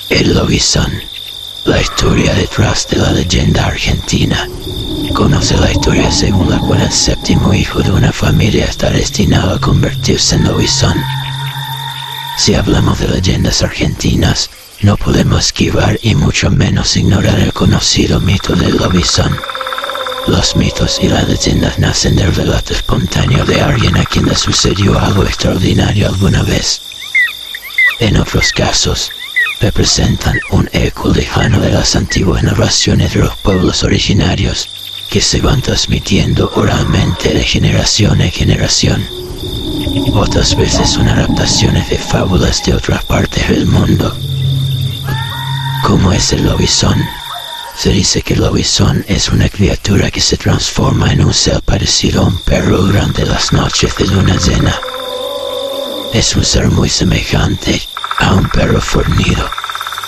El lobizón. La historia detrás de la leyenda argentina. Conoce la historia según la cual el séptimo hijo de una familia está destinado a convertirse en lobizón. Si hablamos de leyendas argentinas, no podemos esquivar y mucho menos ignorar el conocido mito del lobizón. Los mitos y las leyendas nacen del relato espontáneo de alguien a quien le sucedió algo extraordinario alguna vez. En otros casos, representan un eco lejano de las antiguas narraciones de los pueblos originarios que se van transmitiendo oralmente de generación en generación. Otras veces son adaptaciones de fábulas de otras partes del mundo. ¿Cómo es el lobizón? Se dice que el lobizón es una criatura que se transforma en un ser parecido a un perro durante las noches de luna llena. Es un ser muy semejante a un perro fornido,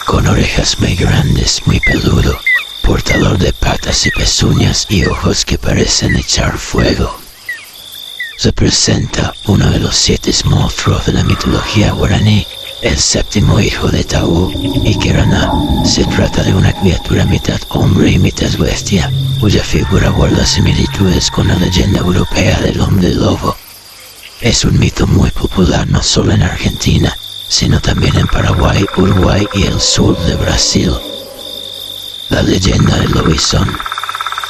con orejas muy grandes, muy peludo, portador de patas y pezuñas y ojos que parecen echar fuego. Representa uno de los 7 monstruos de la mitología guaraní, el séptimo hijo de Taú y Keraná. Se trata de una criatura mitad hombre y mitad bestia, cuya figura guarda similitudes con la leyenda europea del hombre lobo. Es un mito muy popular no solo en Argentina, sino también en Paraguay, Uruguay y el sur de Brasil. La leyenda del lobizón.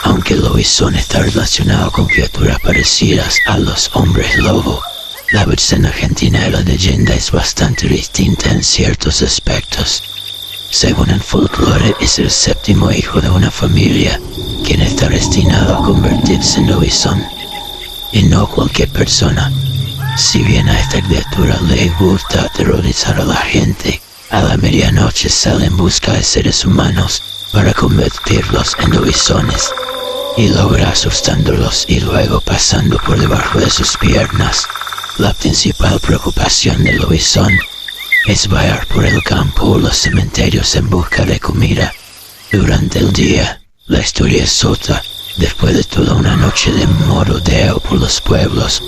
Aunque el lobizón está relacionado con criaturas parecidas a los hombres lobo, la versión argentina de la leyenda es bastante distinta en ciertos aspectos. Según el folclore, es el séptimo hijo de una familia quien está destinado a convertirse en lobizón. Y no cualquier persona. Si bien a esta criatura le gusta aterrorizar a la gente, a la medianoche sale en busca de seres humanos para convertirlos en lobizones, y logra asustándolos y luego pasando por debajo de sus piernas. La principal preocupación del lobizón es vagar por el campo o los cementerios en busca de comida. Durante el día, la historia es otra. Después de toda una noche de merodeo por los pueblos,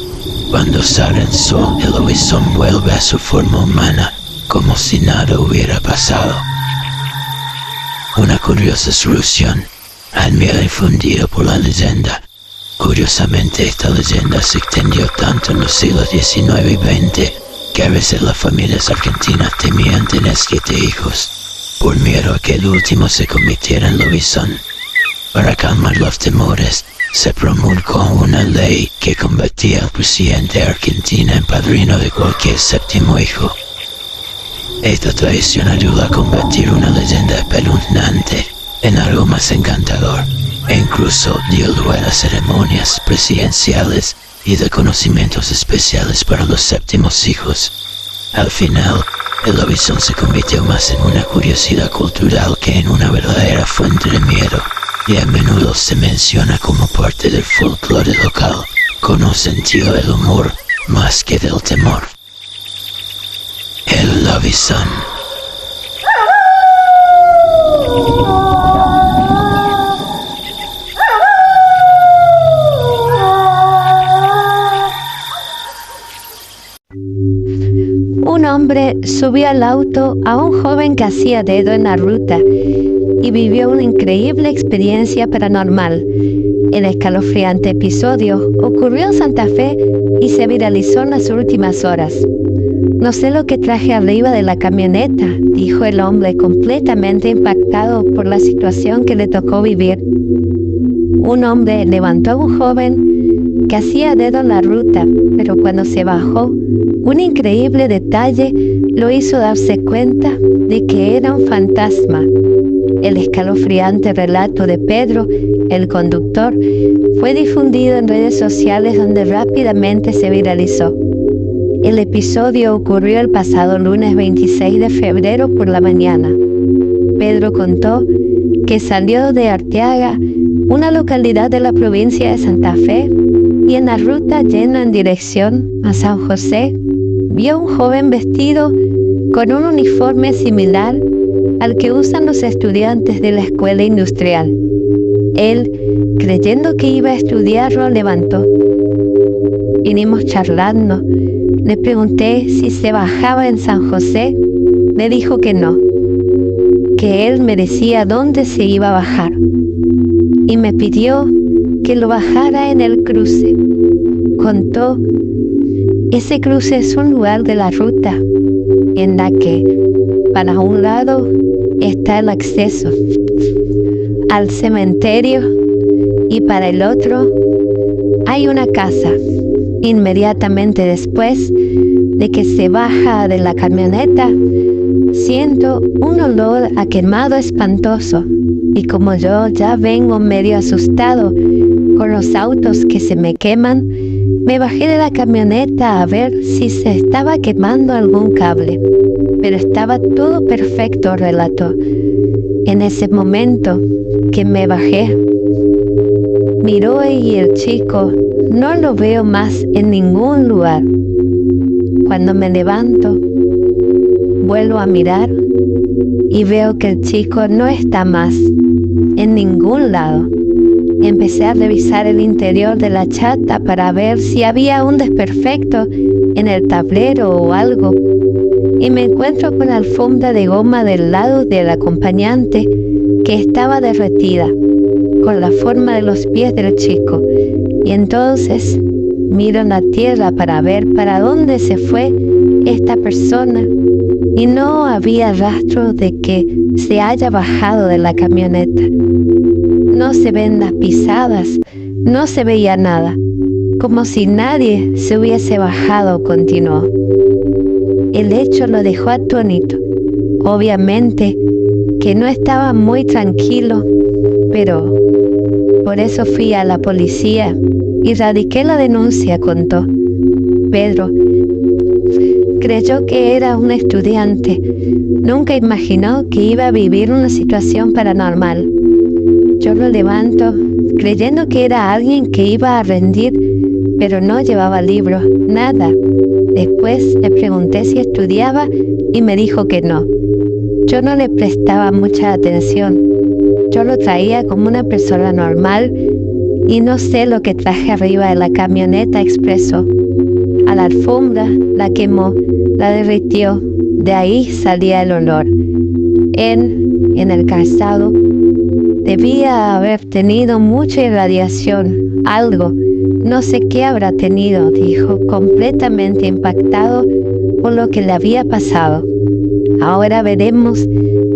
cuando sale el sol, el lobizón vuelve a su forma humana, como si nada hubiera pasado. Una curiosa solución al miedo infundido por la leyenda. Curiosamente, esta leyenda se extendió tanto en los siglos XIX y XX que a veces las familias argentinas temían tener 7 hijos, por miedo a que el último se convirtiera en lobizón. Para calmar los temores, se promulgó una ley que convertía al presidente de Argentina en padrino de cualquier séptimo hijo. Esta tradición ayuda a convertir una leyenda espeluznante en algo más encantador, e incluso dio lugar a ceremonias presidenciales y reconocimientos especiales para los séptimos hijos. Al final, el lobizón se convirtió más en una curiosidad cultural que en una verdadera fuente de miedo, y a menudo se menciona como parte del folclore local, con un sentido del humor más que del temor. El lobizón. Un hombre subió al auto a un joven que hacía dedo en la ruta y vivió una increíble experiencia paranormal. El escalofriante episodio ocurrió en Santa Fe y se viralizó en las últimas horas. No sé lo que traje arriba de la camioneta, dijo el hombre completamente impactado por la situación que le tocó vivir. Un hombre levantó a un joven que hacía dedo en la ruta, pero cuando se bajó, un increíble detalle lo hizo darse cuenta de que era un fantasma. El escalofriante relato de Pedro, el conductor, fue difundido en redes sociales donde rápidamente se viralizó. El episodio ocurrió el pasado lunes 26 de febrero por la mañana. Pedro contó que salió de Arteaga, una localidad de la provincia de Santa Fe, y en la ruta yendo en dirección a San José, vio un joven vestido con un uniforme similar al que usan los estudiantes de la escuela industrial. Él, creyendo que iba a estudiarlo, levantó. Vinimos charlando. Le pregunté si se bajaba en San José. Me dijo que no. que él me decía dónde se iba a bajar y me pidió que lo bajara en el cruce. Contó, ese cruce es un lugar de la ruta en la que para un lado está el acceso al cementerio y para el otro hay una casa. Inmediatamente después de que se baja de la camioneta, siento un olor a quemado espantoso y como yo ya vengo medio asustado con los autos que se me queman, me bajé de la camioneta a ver si se estaba quemando algún cable, pero estaba todo perfecto, relató. En ese momento que me bajé, miró y el chico no lo veo más en ningún lugar. Cuando me levanto, vuelvo a mirar y veo que el chico no está más en ningún lado. Empecé a revisar el interior de la chata para ver si había un desperfecto en el tablero o algo, y me encuentro con la alfombra de goma del lado del acompañante que estaba derretida, con la forma de los pies del chico, y entonces miro en la tierra para ver para dónde se fue esta persona, y no había rastro de que se haya bajado de la camioneta. No se ven las pisadas, no se veía nada, como si nadie se hubiese bajado, continuó. El hecho lo dejó atónito. Obviamente que no estaba muy tranquilo, pero por eso fui a la policía y radiqué la denuncia, contó. Pedro creyó que era un estudiante. Nunca imaginó que iba a vivir una situación paranormal. Yo lo levanto creyendo que era alguien que iba a rendir, pero no llevaba libros, nada. Después le pregunté si estudiaba y me dijo que no. Yo no le prestaba mucha atención. Yo lo traía como una persona normal y no sé lo que traje arriba de la camioneta, expresó. A la alfombra la quemó, la derritió, de ahí salía el olor. En el calzado debía haber tenido mucha irradiación, algo, no sé qué habrá tenido, dijo, completamente impactado por lo que le había pasado. Ahora veremos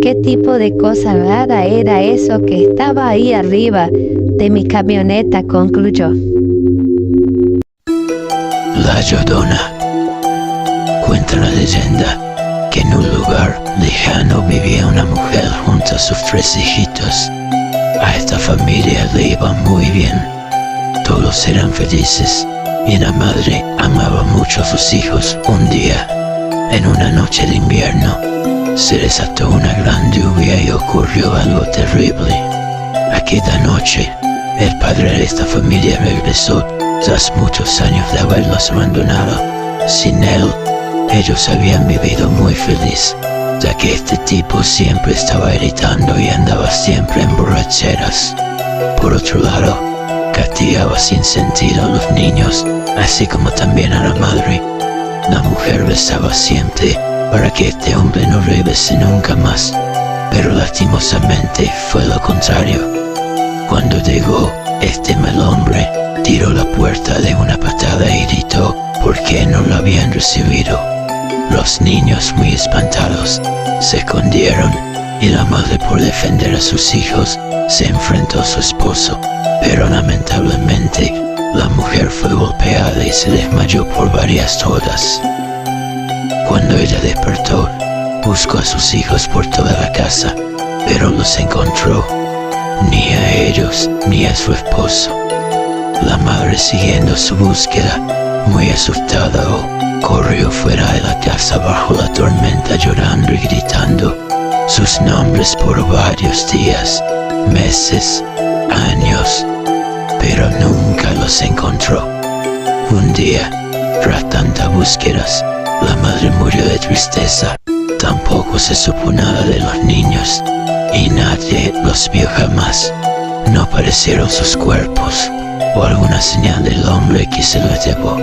qué tipo de cosa rara era eso que estaba ahí arriba de mi camioneta, concluyó. La Llorona. Cuenta la leyenda que en un lugar lejano vivía una mujer junto a sus 3 hijitos. A esta familia le iba muy bien. Todos eran felices y la madre amaba mucho a sus hijos. Un día, en una noche de invierno, se desató una gran lluvia y ocurrió algo terrible. Aquella noche, el padre de esta familia regresó tras muchos años de haberlos abandonado. Sin él, ellos habían vivido muy feliz, ya que este tipo siempre estaba gritando y andaba siempre en borracheras. Por otro lado, castigaba sin sentido a los niños, así como también a la madre. La mujer rezaba siempre para que este hombre no regrese nunca más, pero lastimosamente fue lo contrario. Cuando llegó, este mal hombre tiró la puerta de una patada y gritó porque no lo habían recibido. Los niños, muy espantados, se escondieron y la madre, por defender a sus hijos, se enfrentó a su esposo, pero lamentablemente la mujer fue golpeada y se desmayó por varias horas. Cuando ella despertó, buscó a sus hijos por toda la casa, pero no los encontró, ni a ellos ni a su esposo. La madre, siguiendo su búsqueda, muy asustada, corrió fuera de la casa bajo la tormenta, llorando y gritando sus nombres por varios días, meses, años, pero nunca los encontró. Un día, tras tantas búsquedas, la madre murió de tristeza. Tampoco se supo nada de los niños y nadie los vio jamás. No aparecieron sus cuerpos o alguna señal del hombre que se los llevó.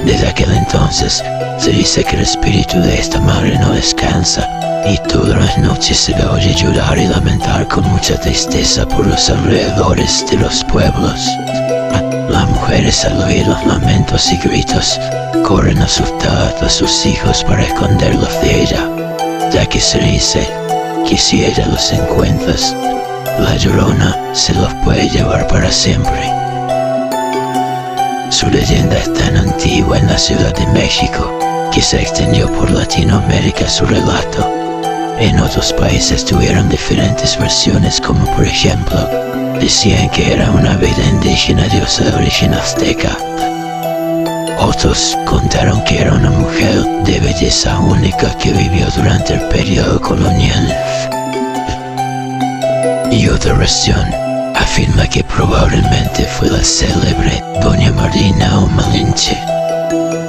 Desde aquel entonces se dice que el espíritu de esta madre no descansa y todas las noches se la oye llorar y lamentar con mucha tristeza por los alrededores de los pueblos. Las mujeres al oír los lamentos y gritos corren asustadas a sus hijos para esconderlos de ella, ya que se dice que si ella los encuentra, la Llorona se los puede llevar para siempre. Su leyenda es tan antigua en la Ciudad de México que se extendió por Latinoamérica su relato. En otros países tuvieron diferentes versiones, como por ejemplo, decían que era una vida indígena diosa de origen azteca. Otros contaron que era una mujer de belleza única que vivió durante el periodo colonial. Y otra versión afirma que probablemente fue la célebre Doña Marina o Malinche.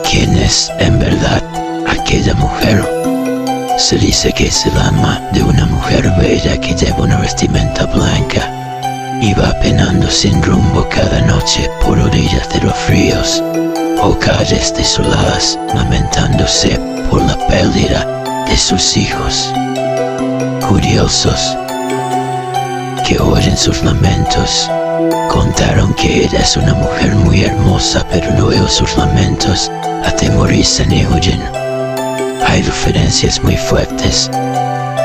¿Quién es en verdad aquella mujer? Se dice que es el alma de una mujer bella que lleva una vestimenta blanca y va penando sin rumbo cada noche por orillas de los ríos o calles desoladas, lamentándose por la pérdida de sus hijos. Curiosos que oyen sus lamentos contaron que ella es una mujer muy hermosa, pero luego sus lamentos atemorizan y huyen. Hay referencias muy fuertes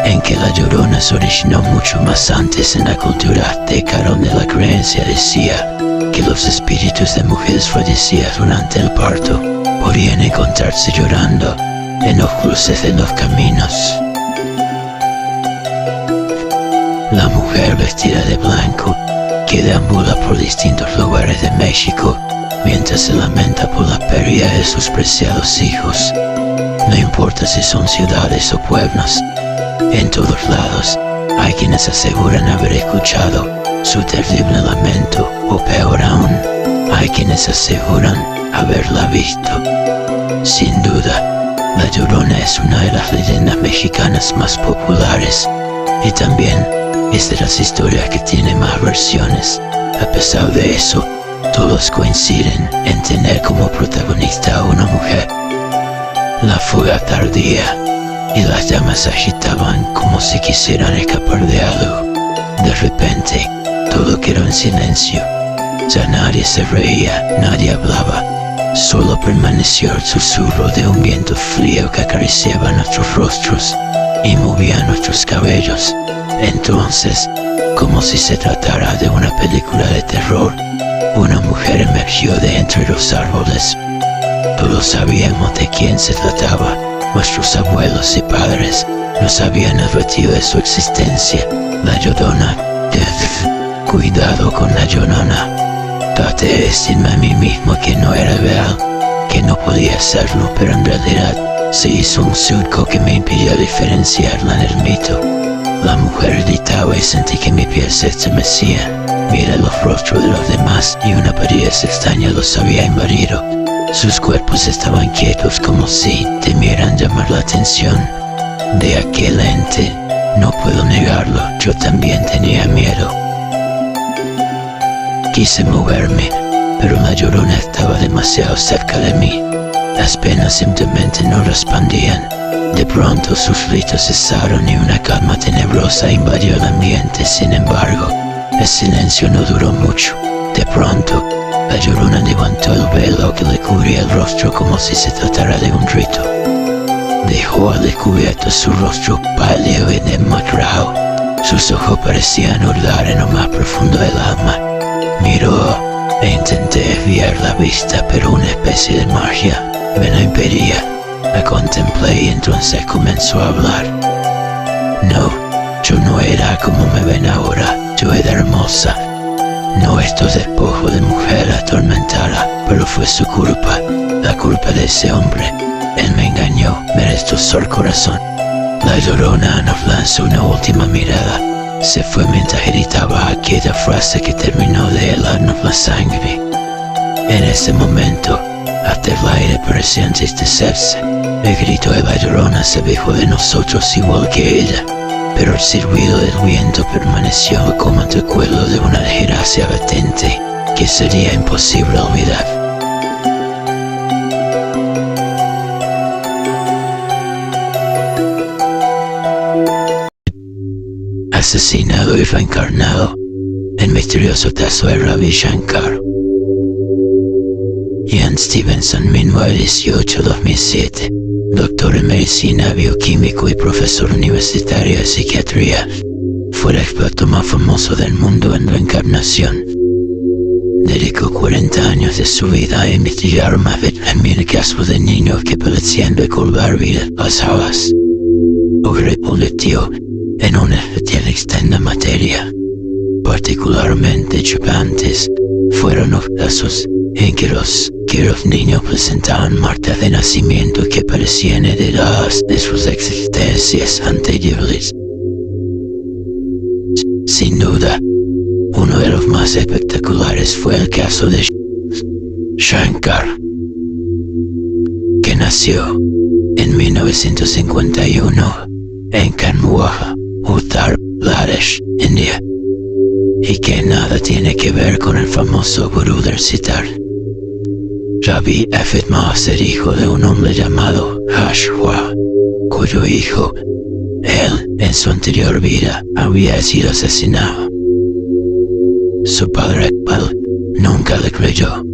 en que la Llorona se originó mucho más antes en la cultura azteca, donde la creencia decía que los espíritus de mujeres fallecidas durante el parto podían encontrarse llorando en los cruces de los caminos. La mujer vestida de blanco que deambula por distintos lugares de México mientras se lamenta por la pérdida de sus preciados hijos. No importa si son ciudades o pueblos, en todos lados hay quienes aseguran haber escuchado su terrible lamento, o peor aún, hay quienes aseguran haberla visto. Sin duda, la Llorona es una de las leyendas mexicanas más populares y también es de las historias que tiene más versiones. A pesar de eso, todos coinciden en tener como protagonista a una mujer. La fuga tardía y las llamas agitaban como si quisieran escapar de algo. De repente, todo quedó en silencio. Ya nadie se reía, nadie hablaba. Solo permaneció el susurro de un viento frío que acariciaba nuestros rostros y movía nuestros cabellos. Entonces, como si se tratara de una película de terror, una mujer emergió de entre los árboles. Todos sabíamos de quién se trataba. Nuestros abuelos y padres nos habían advertido de su existencia. La Llorona. Cuidado con la Llorona. Traté de decirme a mí mismo que no era real, que no podía serlo, pero en realidad se hizo un surco que me impidió diferenciarla en el mito. La mujer gritaba y sentí que mi piel se estremecía. Miré los rostros de los demás y una apariencia extraña los había invadido. Sus cuerpos estaban quietos como si temieran llamar la atención de aquel ente. No puedo negarlo, yo también tenía miedo. Quise moverme, pero la Llorona estaba demasiado cerca de mí. Las penas simplemente no respondían. De pronto sus gritos cesaron y una calma tenebrosa invadió el ambiente. Sin embargo, el silencio no duró mucho. De pronto, la Llorona levantó el velo que le cubría el rostro como si se tratara de un rito. Dejó al descubierto su rostro pálido y demacrado. Sus ojos parecían hurgar en lo más profundo del alma. Miró e intenté desviar la vista, pero una especie de magia me lo impedía. La contemplé y entonces comenzó a hablar. No, yo no era como me ven ahora, yo era hermosa. No estos despojos de mujer atormentada, pero fue su culpa, la culpa de ese hombre. Él me engañó, me destrozó el corazón. La Llorona nos lanzó una última mirada. Se fue mientras gritaba aquella frase que terminó de helarnos la sangre. En ese momento, hasta el aire parecía entristecerse. El grito de la Llorona se alejó de nosotros igual que ella, pero el silbido del viento permaneció como el recuerdo de una desgracia latente que sería imposible olvidar. asesinado y reencarnado. El misterioso caso de Ravi Shankar. Ian Stevenson, 1918-2007. Doctor en medicina, bioquímico y profesor universitario de psiquiatría. Fue el experto más famoso del mundo en reencarnación. Dedicó 40 años de su vida a investigar más de 3.000 casos de niños que padecían de colbarvidas pasadas. O revolvió en una especialista en la materia. Particularmente chocantes fueron los casos en que los niños presentaban marcas de nacimiento que parecían heredadas de sus existencias anteriores. Sin duda, uno de los más espectaculares fue el caso de Shankar, que nació en 1951 en Kanwar, Uttar Pradesh, India, y que nada tiene que ver con el famoso gurú del sitar. Ravi afirmaba ser hijo de un hombre llamado Ashwa, cuyo hijo, él, en su anterior vida, había sido asesinado. Su padre actual nunca le creyó,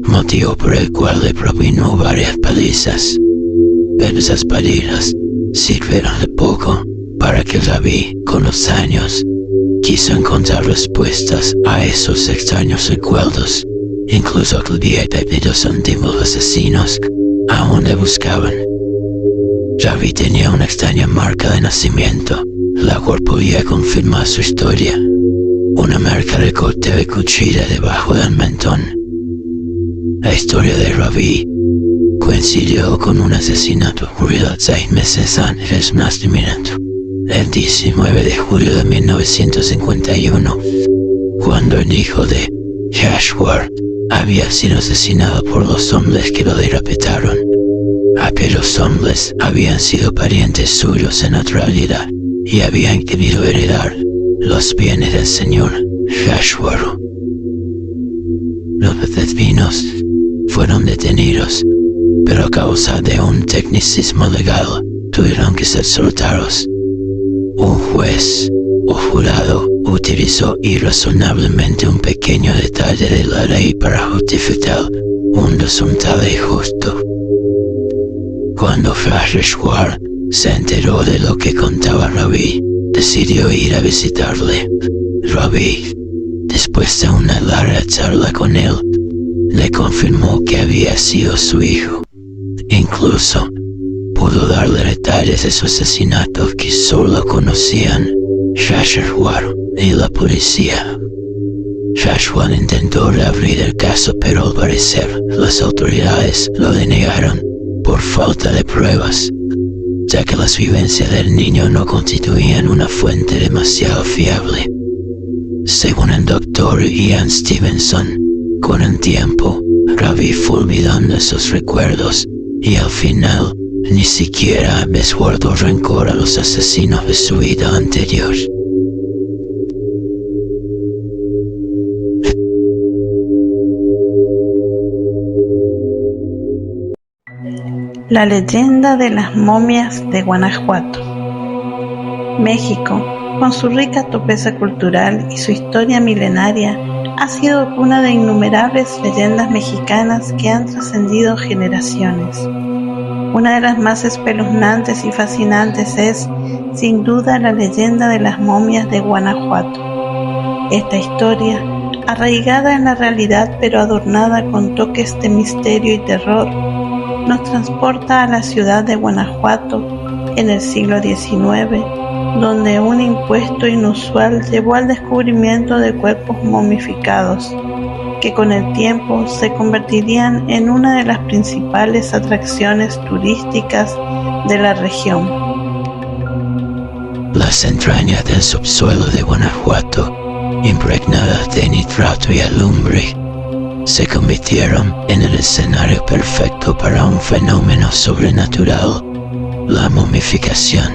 motivo por el cual le propinó varias palizas. Pero esas palizas sirvieron de poco para que Ravi, con los años, quiso encontrar respuestas a esos extraños recuerdos. Incluso acudía de los antiguos asesinos aún le buscaban. Ravi tenía una extraña marca de nacimiento, la cual podía confirmar su historia. Una marca de corte de cuchilla debajo del mentón. La historia de Ravi coincidió con un asesinato ocurrido 6 meses antes de su nacimiento, el 19 de julio de 1951, cuando el hijo de Ashwar había sido asesinado por los hombres que lo decapitaron. Aquellos hombres habían sido parientes suyos en la realidad y habían querido heredar los bienes del señor Ashwar. Los asesinos fueron detenidos, pero a causa de un tecnicismo legal tuvieron que ser soltados. Un juez o jurado utilizó irrazonablemente un pequeño detalle de la ley para justificar un resultado injusto. Cuando Ashwar se enteró de lo que contaba Ravi, decidió ir a visitarle. Ravi, después de una larga charla con él, le confirmó que había sido su hijo. Incluso pudo darle detalles de su asesinato que solo conocían Ashwar y la policía. Ashwar intentó reabrir el caso, pero al parecer las autoridades lo denegaron por falta de pruebas, ya que las vivencias del niño no constituían una fuente demasiado fiable. Según el doctor Ian Stevenson, con el tiempo, Ravi fue olvidando esos recuerdos y al final ni siquiera guardó rencor a los asesinos de su vida anterior. La leyenda de las momias de Guanajuato. México, con su rica torpeza cultural y su historia milenaria, ha sido cuna de innumerables leyendas mexicanas que han trascendido generaciones. Una de las más espeluznantes y fascinantes es, sin duda, la leyenda de las momias de Guanajuato. Esta historia, arraigada en la realidad pero adornada con toques de misterio y terror, nos transporta a la ciudad de Guanajuato en el siglo XIX, donde un impuesto inusual llevó al descubrimiento de cuerpos momificados, que con el tiempo se convertirían en una de las principales atracciones turísticas de la región. Las entrañas del subsuelo de Guanajuato, impregnadas de nitrato y alumbre, se convirtieron en el escenario perfecto para un fenómeno sobrenatural, la momificación.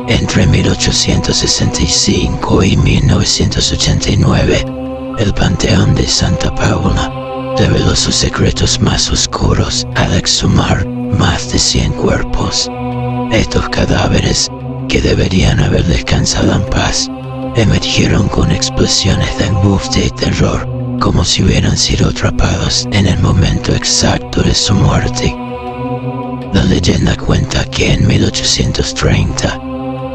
Entre 1865 y 1989, el Panteón de Santa Paula reveló sus secretos más oscuros al exhumar más de 100 cuerpos. Estos cadáveres, que deberían haber descansado en paz, emergieron con explosiones de angustia y terror, como si hubieran sido atrapados en el momento exacto de su muerte. La leyenda cuenta que en 1830,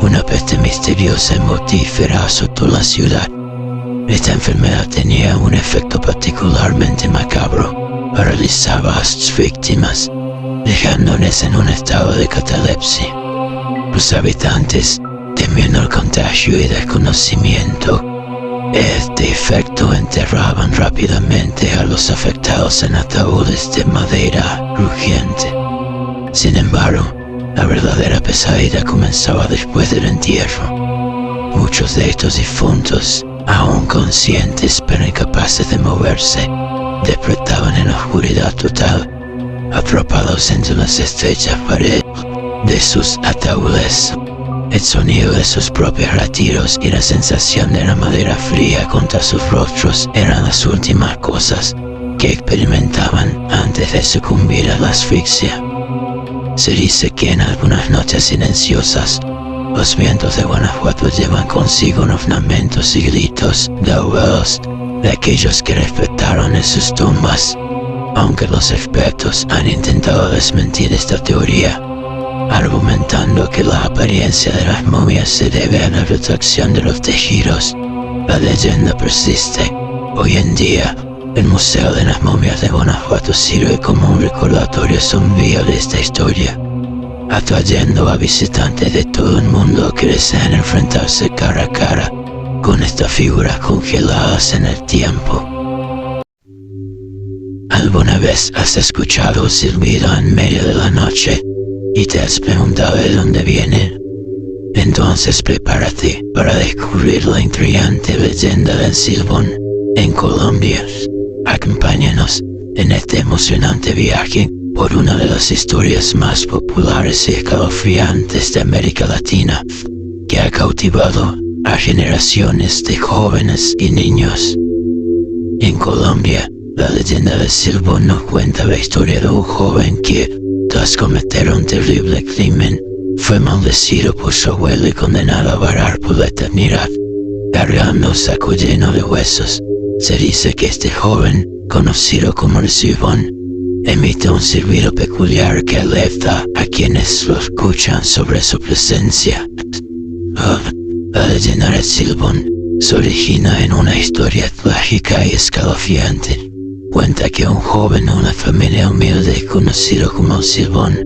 una peste misteriosa y mortífera azotó la ciudad. Esta enfermedad tenía un efecto particularmente macabro, paralizaba a sus víctimas, dejándoles en un estado de catalepsia. Los habitantes, temiendo el contagio y desconocimiento, este efecto enterraban rápidamente a los afectados en ataúdes de madera crujiente. Sin embargo, la verdadera pesadilla comenzaba después del entierro. Muchos de estos difuntos, aún conscientes pero incapaces de moverse, despertaban en la oscuridad total, atrapados entre las estrechas paredes de sus ataúdes. El sonido de sus propios latidos y la sensación de la madera fría contra sus rostros eran las últimas cosas que experimentaban antes de sucumbir a la asfixia. Se dice que en algunas noches silenciosas, los vientos de Guanajuato llevan consigo unos lamentos y gritos de ahogados de aquellos que respetaron en sus tumbas, aunque los expertos han intentado desmentir esta teoría, argumentando que la apariencia de las momias se debe a la retracción de los tejidos. La leyenda persiste. Hoy en día, el Museo de las Momias de Guanajuato sirve como un recordatorio sombrío de esta historia, atrayendo a visitantes de todo el mundo que desean enfrentarse cara a cara con estas figuras congeladas en el tiempo. ¿Alguna vez has escuchado un silbido en medio de la noche y te has preguntado de dónde viene? Entonces prepárate para descubrir la intrigante leyenda del silbón en Colombia. Acompáñanos en este emocionante viaje por una de las historias más populares y escalofriantes de América Latina, que ha cautivado a generaciones de jóvenes y niños. En Colombia, la leyenda del silbón nos cuenta la historia de un joven que, tras cometer un terrible crimen, fue maldecido por su abuelo y condenado a vagar por la eternidad, cargando un saco lleno de huesos. Se dice que este joven, conocido como el silbón, emite un silbido peculiar que alerta a quienes lo escuchan sobre su presencia. La leyenda del silbón se origina en una historia trágica y escalofriante. Cuenta que un joven de una familia humilde conocido como el silbón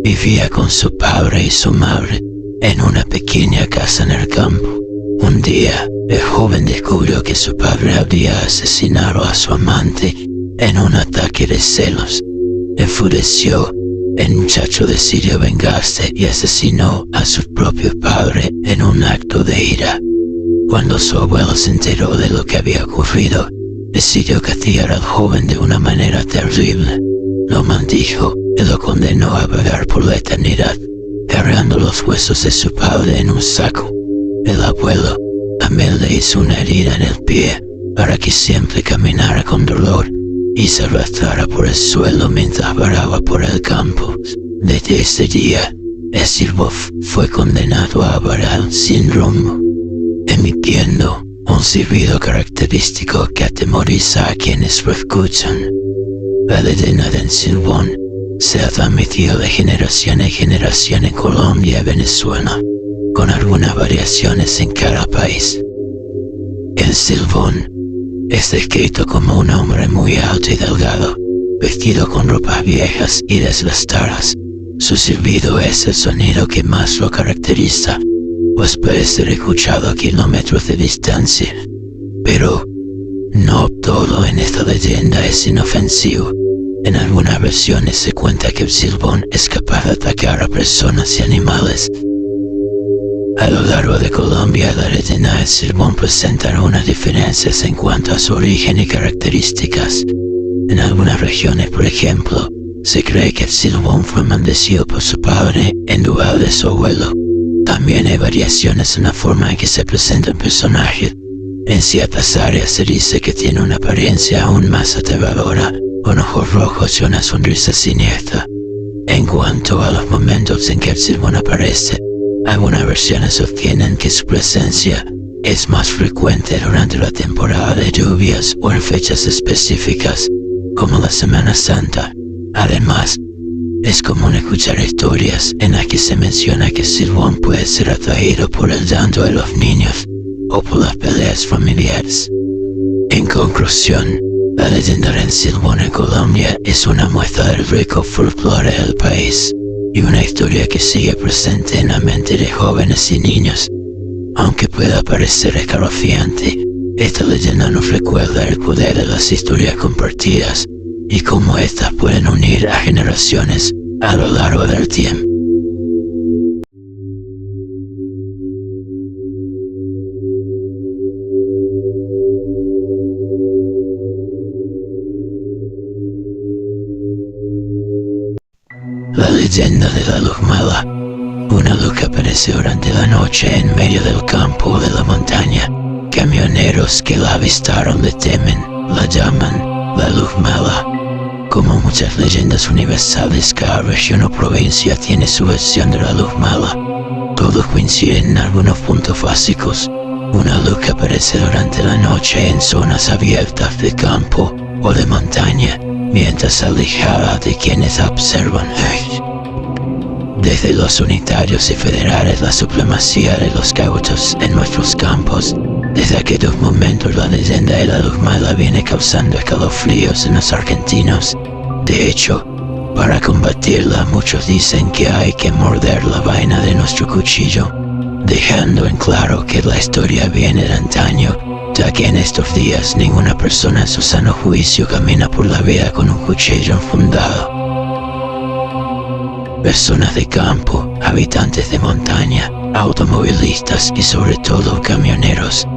vivía con su padre y su madre en una pequeña casa en el campo. Un día, el joven descubrió que su padre había asesinado a su amante en un ataque de celos. Enfureció, el muchacho decidió vengarse y asesinó a su propio padre en un acto de ira. Cuando su abuelo se enteró de lo que había ocurrido, decidió castigar al joven de una manera terrible. Lo maldijo y lo condenó a vagar por la eternidad, cargando los huesos de su padre en un saco. El abuelo también le hizo una herida en el pie para que siempre caminara con dolor y se arrastrara por el suelo mientras vagaba por el campo. Desde ese día, el silbón fue condenado a vagar sin rumbo, emitiendo un silbido característico que atemoriza a quienes lo escuchan. La leyenda del silbón se ha transmitido de generación en generación en Colombia y Venezuela, con algunas variaciones en cada país. El silbón es descrito como un hombre muy alto y delgado, vestido con ropas viejas y desgastadas. Su silbido es el sonido que más lo caracteriza, pues puede ser escuchado a kilómetros de distancia. Pero no todo en esta leyenda es inofensivo. En algunas versiones se cuenta que el silbón es capaz de atacar a personas y animales. A lo largo de Colombia, la leyenda del silbón presenta algunas diferencias en cuanto a su origen y características. En algunas regiones, por ejemplo, se cree que el silbón fue maldecido por su padre en lugar de su abuelo. También hay variaciones en la forma en que se presenta el personaje. En ciertas áreas se dice que tiene una apariencia aún más aterradora, con ojos rojos y una sonrisa siniestra. En cuanto a los momentos en que el silbón aparece, algunas versiones sostienen que su presencia Es más frecuente durante la temporada de lluvias o en fechas específicas, como la Semana Santa. Además, es común escuchar historias en las que se menciona que Silbón puede ser atraído por el llanto de los niños o por las peleas familiares. En conclusión, la leyenda del Silbón en Colombia es una muestra del rico folclore del país y una historia que sigue presente en la mente de jóvenes y niños. Aunque pueda parecer escalofriante, esta leyenda nos recuerda el poder de las historias compartidas y cómo éstas pueden unir a generaciones a lo largo del tiempo. La leyenda de la luz mala. Una luz que aparece durante la noche en medio del campo o de la montaña. Camioneros que la avistaron le temen, la llaman la luz mala. Como muchas leyendas universales, cada región o provincia tiene su versión de la luz mala. Todos coinciden en algunos puntos básicos. Una luz que aparece durante la noche en zonas abiertas de campo o de montaña, mientras se aleja de quienes la observan. Desde los unitarios y federales, la supremacía de los gauchos en nuestros campos. Desde aquellos momentos la leyenda de la luz mala viene causando escalofríos en los argentinos. De hecho, para combatirla muchos dicen que hay que morder la vaina de nuestro cuchillo, dejando en claro que la historia viene de antaño, ya que en estos días ninguna persona en su sano juicio camina por la vida con un cuchillo enfundado. Personas de campo, habitantes de montaña, automovilistas y sobre todo camioneros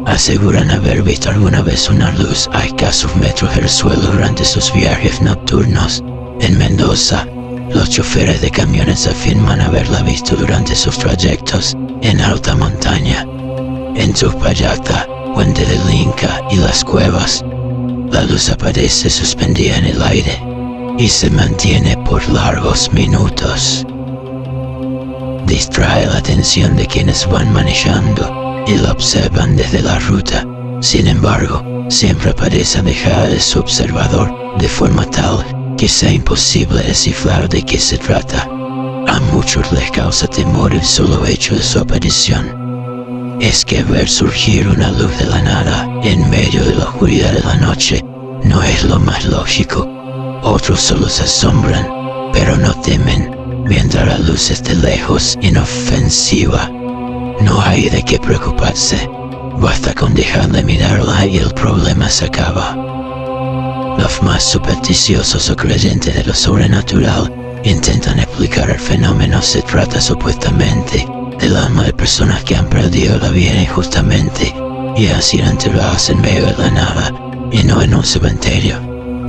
aseguran haber visto alguna vez una luz a escasos metros del suelo durante sus viajes nocturnos. En Mendoza, los choferes de camiones afirman haberla visto durante sus trayectos en alta montaña. En Tuspallata, Puente del Inca y Las Cuevas, la luz aparece suspendida en el aire y se mantiene por largos minutos. Distrae la atención de quienes van manejando y la observan desde la ruta. Sin embargo, siempre aparece alejada de su observador de forma tal que sea imposible descifrar de qué se trata. A muchos les causa temor el solo hecho de su aparición. Es que ver surgir una luz de la nada en medio de la oscuridad de la noche no es lo más lógico. Otros solo se asombran, pero no temen, mientras la luz esté lejos, inofensiva. No hay de qué preocuparse, basta con dejar de mirarla y el problema se acaba. Los más supersticiosos o creyentes de lo sobrenatural intentan explicar el fenómeno. Se trata supuestamente del alma de personas que han perdido la vida injustamente y han sido enterradas en medio de la nada y no en un cementerio.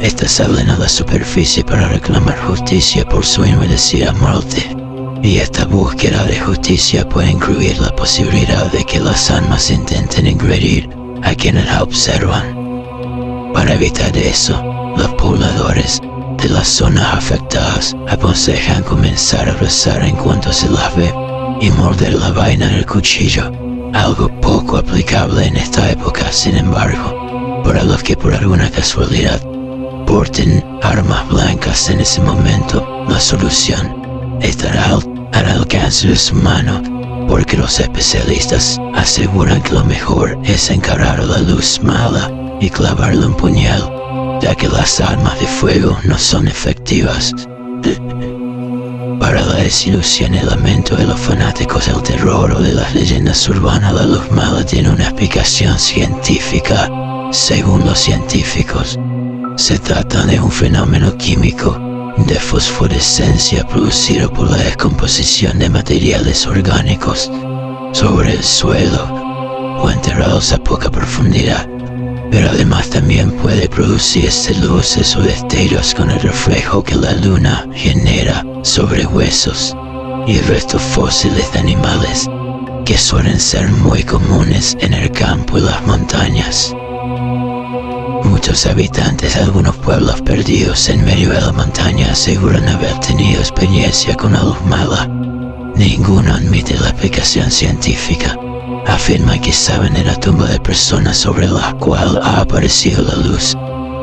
Estas salen a la superficie para reclamar justicia por su inmerecida muerte. Y esta búsqueda de justicia puede incluir la posibilidad de que las almas intenten agredir a quienes la observan. Para evitar eso, los pobladores de las zonas afectadas aconsejan comenzar a rezar en cuanto se las ve y morder la vaina del cuchillo, algo poco aplicable en esta época. Sin embargo, para los que por alguna casualidad porten armas blancas en ese momento, la solución estará al alcance de su mano, porque los especialistas aseguran que lo mejor es encarar la luz mala y clavarle un puñal, ya que las armas de fuego no son efectivas. Para la desilusión y lamento de los fanáticos del terror o de las leyendas urbanas, la luz mala tiene una explicación científica. Según los científicos, se trata de un fenómeno químico de fosforescencia producido por la descomposición de materiales orgánicos sobre el suelo o enterrados a poca profundidad, pero además también puede producirse luces o destellos con el reflejo que la luna genera sobre huesos y restos fósiles de animales que suelen ser muy comunes en el campo y las montañas. Muchos habitantes de algunos pueblos perdidos en medio de la montaña aseguran haber tenido experiencia con la luz mala. Ninguno admite la explicación científica, afirma que saben de la tumba de personas sobre la cual ha aparecido la luz.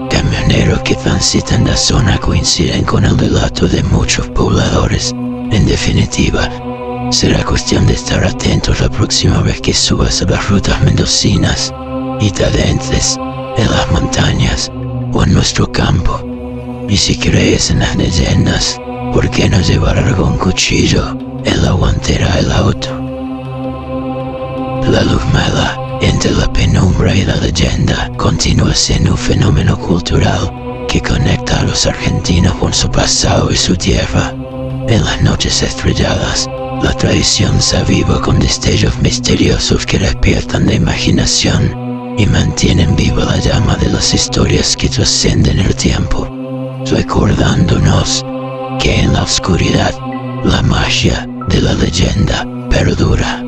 Camioneros que transitan la zona coinciden con el relato de muchos pobladores. En definitiva, será cuestión de estar atentos la próxima vez que subas a las rutas mendocinas y te adentres en las montañas o en nuestro campo. Y si crees en las leyendas, ¿por qué no llevar algún cuchillo en la guantera del auto? La llamada entre la penumbra y la leyenda continúa siendo un fenómeno cultural que conecta a los argentinos con su pasado y su tierra. En las noches estrelladas, la tradición se aviva con destellos misteriosos que despiertan la imaginación y mantienen viva la llama de las historias que trascienden el tiempo, recordándonos que en la oscuridad la magia de la leyenda perdura.